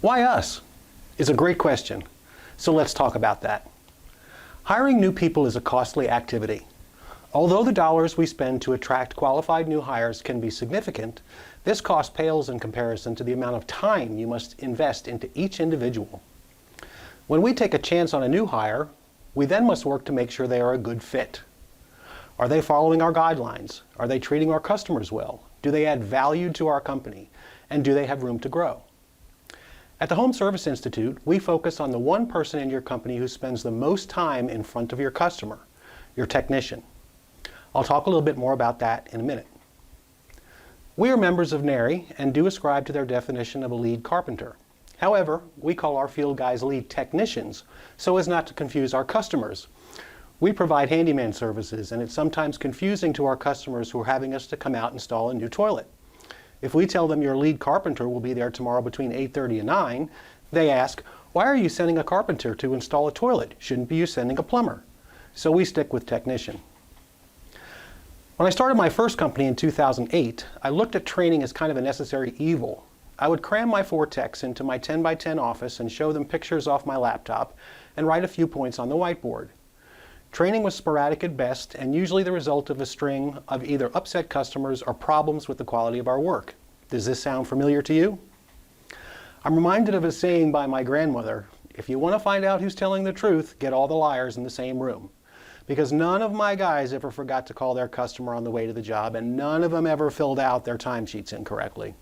Why us? Is a great question. So let's talk about that. Hiring new people is a costly activity. Although the dollars we spend to attract qualified new hires can be significant, this cost pales in comparison to the amount of time you must invest into each individual. When we take a chance on a new hire, we then must work to make sure they are a good fit. Are they following our guidelines? Are they treating our customers well? Do they add value to our company? And do they have room to grow? At the Home Service Institute, we focus on the one person in your company who spends the most time in front of your customer, your technician. I'll talk a little bit more about that in a minute. We are members of NARI and do ascribe to their definition of a lead carpenter. However, we call our field guys lead technicians so as not to confuse our customers. We provide handyman services, and it's sometimes confusing to our customers who are having us to come out and install a new toilet. If we tell them your lead carpenter will be there tomorrow between 8:30 and 9, they ask, why are you sending a carpenter to install a toilet? Shouldn't be you sending a plumber? So we stick with technician. When I started my first company in 2008, I looked at training as kind of a necessary evil. I would cram my 4 techs into my 10 by 10 office and show them pictures off my laptop and write a few points on the whiteboard. Training was sporadic at best and usually the result of a string of either upset customers or problems with the quality of our work. Does this sound familiar to you? I'm reminded of a saying by my grandmother, if you want to find out who's telling the truth, get all the liars in the same room. Because none of my guys ever forgot to call their customer on the way to the job, and none of them ever filled out their timesheets incorrectly.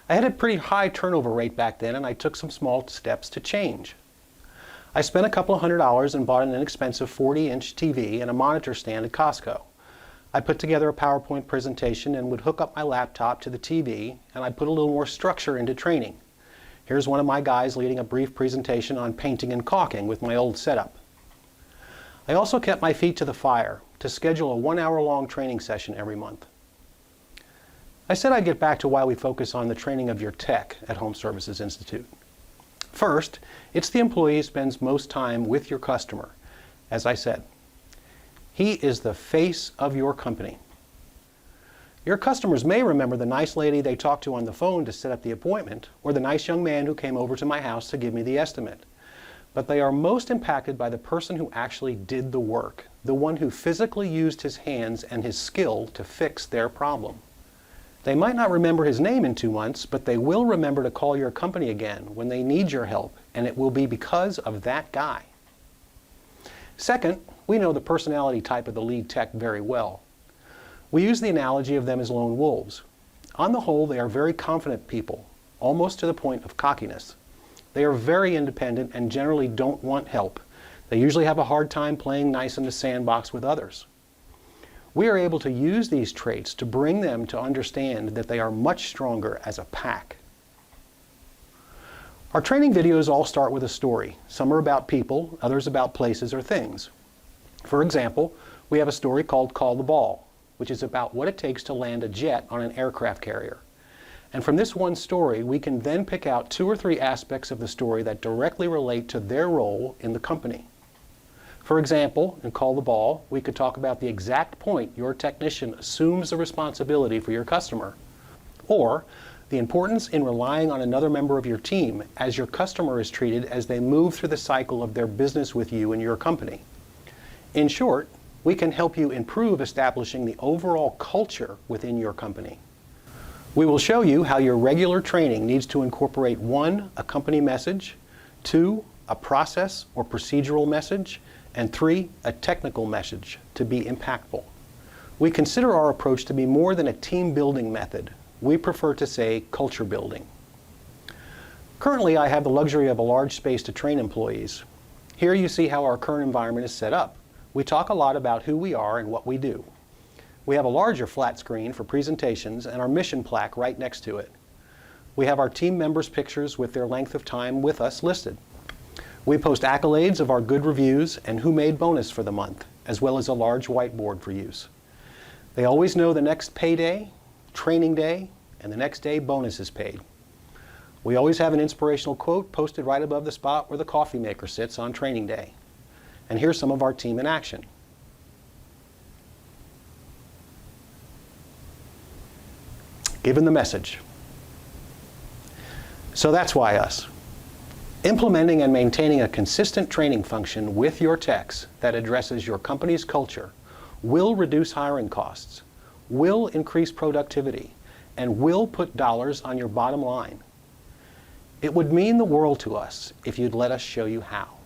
I had a pretty high turnover rate back then, and I took some small steps to change. I spent a couple of $100 and bought an inexpensive 40-inch TV and a monitor stand at Costco. I put together a PowerPoint presentation and would hook up my laptop to the TV, and I put a little more structure into training. Here's one of my guys leading a brief presentation on painting and caulking with my old setup. I also kept my feet to the fire to schedule a 1-hour-long training session every month. I said I'd get back to why we focus on the training of your tech at Home Services Institute. First, it's the employee who spends most time with your customer. As I said, he is the face of your company. Your customers may remember the nice lady they talked to on the phone to set up the appointment, or the nice young man who came over to my house to give me the estimate. But they are most impacted by the person who actually did the work, the one who physically used his hands and his skill to fix their problem. They might not remember his name in 2 months, but they will remember to call your company again when they need your help, and it will be because of that guy. Second, we know the personality type of the lead tech very well. We use the analogy of them as lone wolves. On the whole, they are very confident people, almost to the point of cockiness. They are very independent and generally don't want help. They usually have a hard time playing nice in the sandbox with others. We are able to use these traits to bring them to understand that they are much stronger as a pack. Our training videos all start with a story. Some are about people, others about places or things. For example, we have a story called Call the Ball, which is about what it takes to land a jet on an aircraft carrier. And from this one story, we can then pick out 2 or 3 aspects of the story that directly relate to their role in the company. For example, in Call the Ball, we could talk about the exact point your technician assumes the responsibility for your customer, or the importance in relying on another member of your team as your customer is treated as they move through the cycle of their business with you and your company. In short, we can help you improve establishing the overall culture within your company. We will show you how your regular training needs to incorporate 1, a company message, 2, a process or procedural message, and 3, a technical message to be impactful. We consider our approach to be more than a team building method. We prefer to say culture building. Currently, I have the luxury of a large space to train employees. Here you see how our current environment is set up. We talk a lot about who we are and what we do. We have a larger flat screen for presentations and our mission plaque right next to it. We have our team members' pictures with their length of time with us listed. We post accolades of our good reviews and who made bonus for the month, as well as a large whiteboard for use. They always know the next payday, training day, and the next day bonus is paid. We always have an inspirational quote posted right above the spot where the coffee maker sits on training day. And here's some of our team in action. Given the message. So that's why us. Implementing and maintaining a consistent training function with your techs that addresses your company's culture will reduce hiring costs, will increase productivity, and will put dollars on your bottom line. It would mean the world to us if you'd let us show you how.